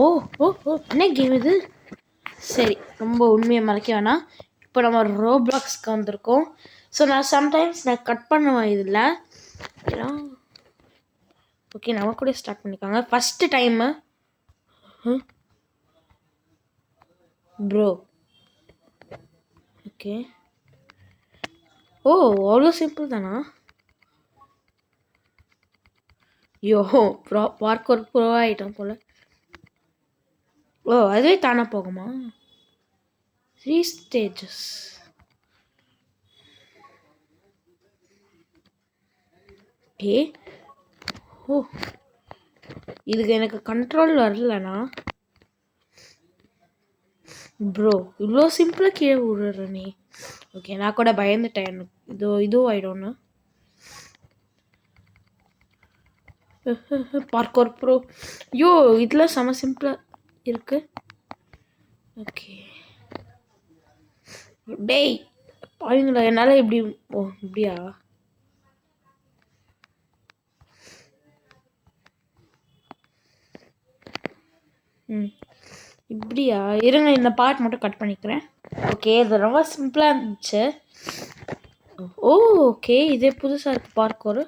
ஓ ஓ ஓ என்ன கேம் இது? சரி, ரொம்ப உண்மையை மறைக்க வேணாம். இப்போ நம்ம ரோப்ளாக்ஸ்க்கு வந்திருக்கோம். ஸோ நான் சம்டைம்ஸ் கட் பண்ணுவேன் இதில். ஏன்னா ஓகே, நம்ம கூட ஸ்டார்ட் பண்ணிக்காங்க. First time bro. Okay. Oh, அவ்வளோ சிம்பிள் தானா? ஐயோ, பார்க்கர் ப்ரோ ஆகிட்டோம் போல். ஓ, அதுவே தானே போகுமா? 3 stages. ஓகே. ஓ, இதுக்கு எனக்கு கண்ட்ரோல் வரலண்ணா. ப்ரோ, இவ்வளோ சிம்பிளாக கீழே விடுற நீ. ஓகே, நான் கூட பயந்துட்டேன். எனக்கு இதுவும் ஆகிடும்னு. Parker bro. ஐயோ, இதில் செம சிம்பிளாக இருக்கு. ஓகே. டேய் பாருங்களா, என்னால் இப்படி. ஓ, இப்படியா? இப்படியா? இருங்க, இந்த பார்ட் மட்டும் கட் பண்ணிக்கிறேன். ஓகே, இது ரொம்ப சிம்பிளாக இருந்துச்சு. ஓ, ஓகே, இதே புதுசாக இருக்குது பார்க்கர்.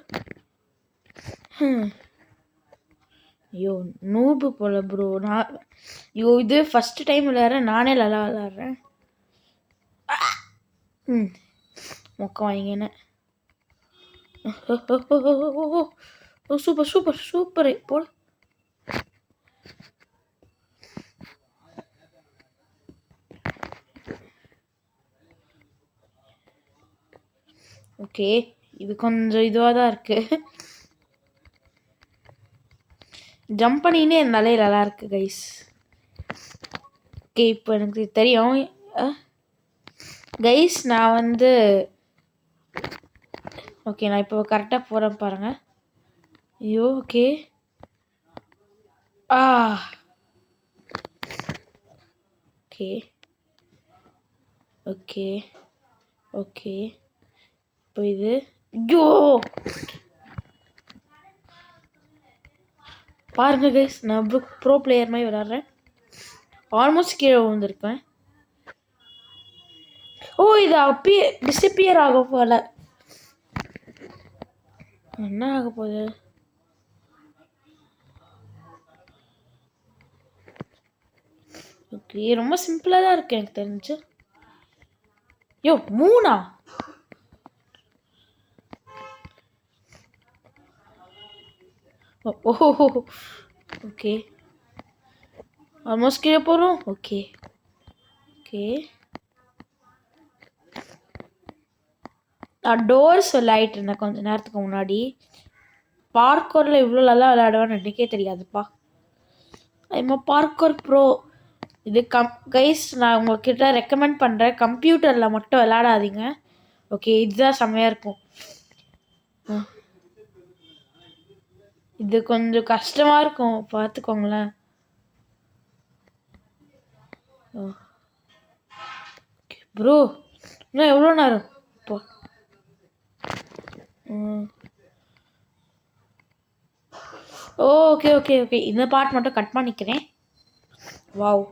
ஐயோ, நூபு போல ப்ரோ நான். ஐயோ, இது ஃபஸ்ட்டு டைம் விளையாடுறேன். நானே நல்லா விளையாடுறேன். மொக்க வாங்கினேன். சூப்பர் சூப்பர் சூப்பர் போல. ஓகே, இது கொஞ்சம் இதுவாக தான் இருக்குது. ஜம்ப் பண்ணினே இருந்தாலே நல்லா இருக்குது கைஸ். ஓகே, இப்போ எனக்கு தெரியும் கைஸ். நான் ஓகே, நான் இப்போ கரெக்டாக போகிறேன் பாருங்கள். ஐயோ, ஓகே. Okay okay okay. இப்போ இது. ஐயோ, பாருங்க கைஸ், நான் ப்ரோ பிளேயர் மாதிரி விளாட்றேன். ஆல்மோஸ்ட் கீழே விழுந்திருக்கேன். ஓ, இது அப்பயே டிஸப்பியர் ஆகும் போல. என்ன ஆக போகுது? ஓகே, ரொம்ப சிம்பிளாக தான் இருக்கு எனக்கு தெரிஞ்சு. யோ, 3. ஓஹோ, ஓகே. ஆல்மோஸ்ட் கீழே போகிறோம். Okay okay. நான் டோர்ஸ் விளையாடிட்டு இருந்தேன் கொஞ்ச நேரத்துக்கு முன்னாடி. பார்க்கரில் இவ்வளோ நல்லா விளையாடுவேன்னு எனக்கே தெரியாதுப்பா. ஐமா பார்க்கர் ப்ரோ. இது கைஸ், நான் உங்கள்கிட்ட ரெக்கமெண்ட் பண்ணுறேன், கம்ப்யூட்டரில் மட்டும் விளையாடாதீங்க. ஓகே, இதுதான் செம்மையாக இருக்கும். இது கொஞ்சம் கஷ்டமாக இருக்கும், பார்த்துக்கோங்களேன். ப்ரோ, இன்னும் எவ்வளோ நேரம் இப்போ? ஓகே ஓகே ஓகே, இந்த பார்ட் மட்டும் கட் பண்ணிக்கிறேன். வாவ்,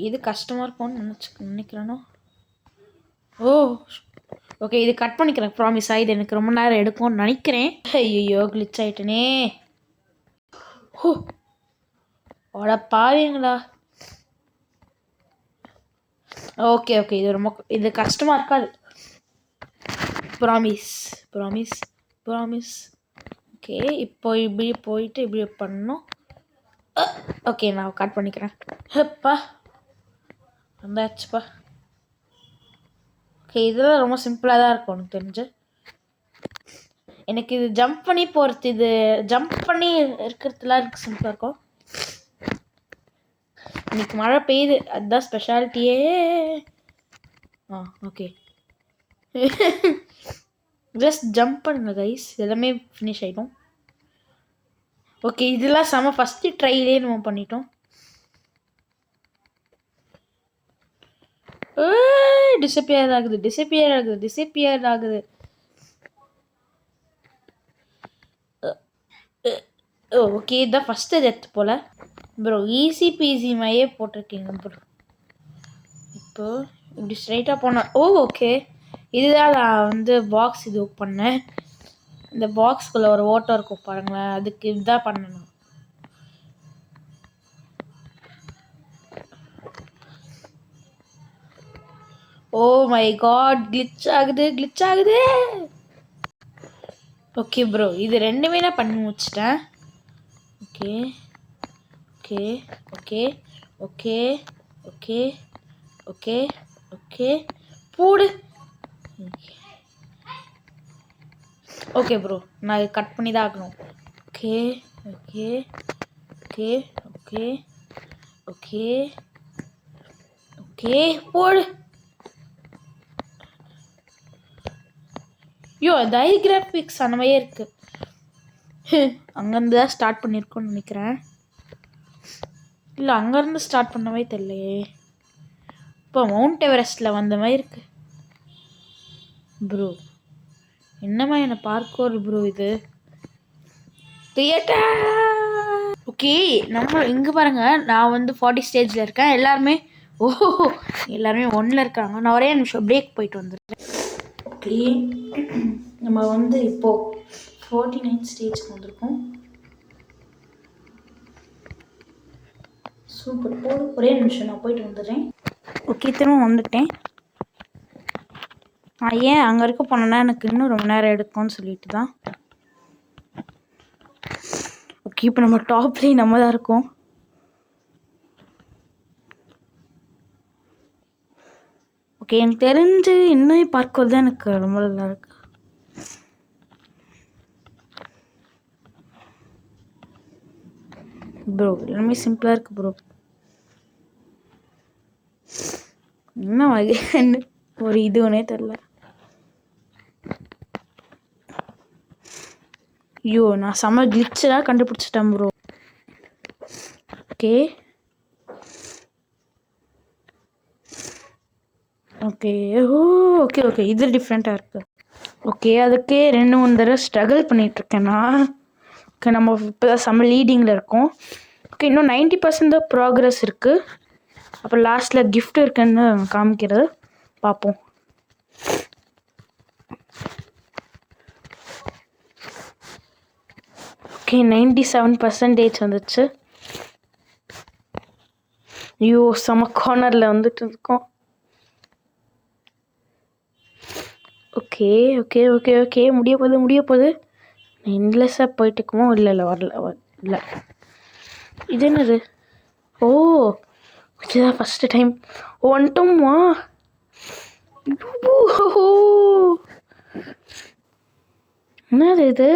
இது கஷ்டமாக இருக்கும்னு நினைக்கிறேனோ. ஓ, ஓகே, இது கட் பண்ணிக்கிறேன் ப்ராமிஸாக. இது எனக்கு ரொம்ப நேரம் எடுக்கும்னு நினைக்கிறேன். ஐயோ, கிளிச் ஆகிட்டனே. ஓ, ஓட பாவீங்களா. ஓகே ஓகே, இது கஷ்டமாக இருக்காது. Promise promise promise. ஓகே, இப்போ இப்படி போயிட்டு இப்படி பண்ணணும். ஓகே, நான் கட் பண்ணிக்கிறேன். ஹப்பா, வந்தாச்சுப்பா. ஓகே, இதெல்லாம் ரொம்ப சிம்பிளாக தான் இருக்கும் எனக்கு தெரிஞ்சு. எனக்கு இது ஜம்ப் பண்ணி போகிறது, இது ஜம்ப் பண்ணி இருக்கிறதுலாம் எனக்கு சிம்பிளாக இருக்கும். இன்னைக்கு மழை பெய்யுது, அதுதான் ஸ்பெஷாலிட்டியே. ஓகே. ஜஸ்ட் ஜம்ப் பண்ணுங்க கைஸ், எல்லாமே ஃபினிஷ் ஆகிடும். ஓகே, இதெல்லாம் செம ஃபஸ்ட்டு ட்ரைலே நம்ம பண்ணிட்டோம். டிஸப்பியர் ஆகுது. ஓகே, இதுதான் ஃபஸ்ட்டு டெத் போல். ப்ரோ ஈஸி பீஸி மாதிரியே போட்டிருக்கீங்க ப்ரோ. இப்போ இப்படி ஸ்ட்ரைட்டாக போனால் ஓகே இதுதான் நான் வந்து பாக்ஸ் இது பண்ணேன். இந்த பாக்ஸ்குள்ளே ஒரு ஓட்டம் இருக்கும் பாருங்களேன், அதுக்கு இதுதான் பண்ணணும். ஓ மை காட், கிளிச் ஆகுது. ஓகே ப்ரோ, இது ரெண்டுமே நான் பண்ணி முடிச்சிட்டேன். Okay okay okay okay okay okay okay போடு. ஓகே ப்ரோ, நான் கட் பண்ணி தான் ஆகணும். Okay okay okay okay okay okay போடு. ஐயோ டயக்ராஃபிக்ஸ் அந்த மாதிரியே இருக்குது. அங்கேருந்து தான் ஸ்டார்ட் பண்ணியிருக்கோன்னு நினைக்கிறேன். இல்லை அங்கேருந்து ஸ்டார்ட் பண்ணவே தெரியலையே. இப்போ மவுண்ட் எவரெஸ்ட்டில் வந்த மாதிரி இருக்கு ப்ரோ. என்னம்மா என்ன பார்க்கோர் ப்ரோ இது தியேட்டர். ஓகே நம்ம இங்கே பாருங்கள், நான் வந்து 40 ஸ்டேஜில் இருக்கேன். எல்லாருமே எல்லாருமே 1ல் இருக்காங்க. நான் ஒரே நிமிஷம் பிரேக் போயிட்டு வந்துடுறேன். ஓகே நம்ம வந்து இப்போது 49 ஸ்டேஜ்க்கு வந்திருக்கோம். சூப்பர் போடு. ஒரே நிமிஷம் நான் போயிட்டு வந்துடுறேன். ஓகே திரும்ப வந்துட்டேன். நான் ஏன் அங்கே இருக்க போனேன்னா எனக்கு இன்னும் ரொம்ப நேரம் எடுக்கும்னு சொல்லிட்டு தான். ஓகே இப்போ நம்ம டாப்லேயும் நம்ம தான் இருக்கோம். ஓகே எனக்கு தெரிஞ்சு இன்னும் பார்க்கறது தான் எனக்கு ரொம்ப நல்லா இருக்கு ப்ரோ. எல்லாமே சிம்பிளாக இருக்குது ப்ரோ. என்ன வகை ஒரு இதுவுனே தெரில. ஐயோ நான் செம்ம கிளிச்செலாம் கண்டுபிடிச்சிட்டேன் bro. Okay okay okay okay இது டிஃப்ரெண்ட்டாக இருக்குது. ஓகே அதுக்கே 2-3 தடவை ஸ்ட்ரகிள் பண்ணிகிட்ருக்கேன் நான். ஓகே நம்ம இப்போ தான் செம்ம லீடிங்கில் இருக்கோம். ஓகே இன்னும் 90% தான் ப்ராக்ரஸ் இருக்குது. அப்புறம் லாஸ்ட்டில் கிஃப்ட் இருக்குன்னு காமிக்கிறது பார்ப்போம். ஓகே 97% வந்துச்சு. ஐயோ செம்ம கார்னரில் வந்துட்டு இருக்கோம். ஓகே ஓகே ஓகே ஓகே முடிய போகுது. எண்ட்லெஸ்ஸாக போயிட்டு இருக்குமோ? இல்லை வரல. இது என்னது? ஓ இதுதான் ஃபஸ்ட்டு டைம் வந்துட்டோம்மா. என்னது இது?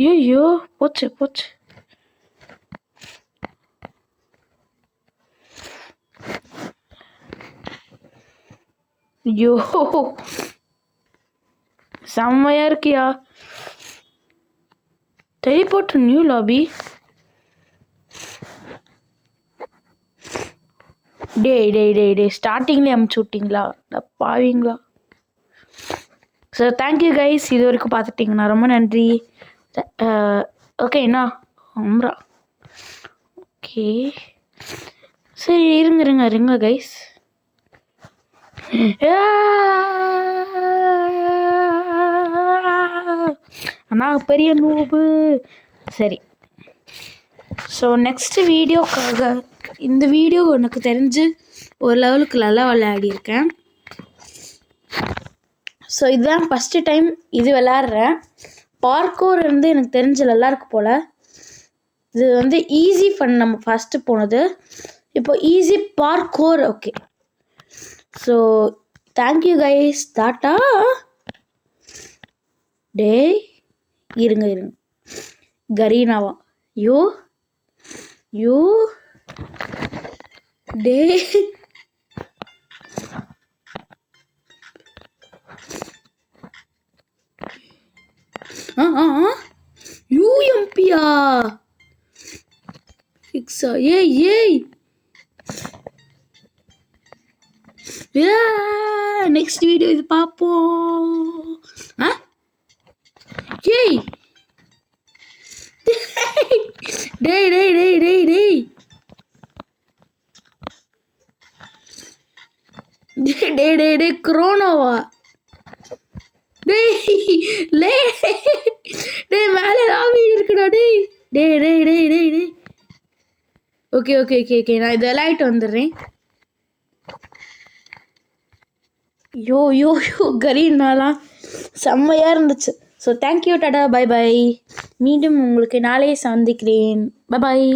ஐயோ போச்சு. ஐயோ செம்மையா இருக்கியா. Teleport new lobby. டே ஸ்டார்டிங்லேயே அமுச்சு விட்டிங்களா பாவீங்களா? ஸோ தேங்க்யூ கைஸ், இது வரைக்கும் பார்த்துட்டிங்கண்ணா ரொம்ப நன்றி. ஓகே என்ன அம்ரா. ஓகே சரி இருங்க கைஸ். அண்ணா பெரிய நூபு. சரி ஸோ நெக்ஸ்ட்டு வீடியோக்காக இந்த வீடியோ எனக்கு தெரிஞ்சு ஒரு லெவலுக்கு நல்லா விளையாடியிருக்கேன். ஸோ இதுதான் ஃபஸ்ட்டு டைம் இது விளாட்றேன். பார்க்கோர் வந்து எனக்கு தெரிஞ்சு நல்லாயிருக்கு போல். இது வந்து ஈஸி ஃபன் நம்ம ஃபஸ்ட்டு போனது, இப்போ easy parkour. Okay so thank you guys, டாட்டா. டே இருங்க கரீனாவா? யூ டே யூஎம்பியா ஃபிக்ஸா? ஏய் நெக்ஸ்ட் வீடியோ இது பார்ப்போம். ஏய் டேய் டேய் டேய் டேய் டேய் டேய் டேய் டேய் குரோனோவா டேய் லே டேய் மேலே ராவி இருக்குடா டேய் டேய் டேய் டேய் டேய் டேய் ஓகே ஓகே ஓகே ஓகே நான் இது விளையாட்டு வந்துடுறேன். யோ யோ யோ கரீனாலாம் செம்மையாக இருந்துச்சு. So thank you tata bye bye. மீண்டும் உங்களுக்கு நாளையே சந்திக்கிறேன். பை பாய்.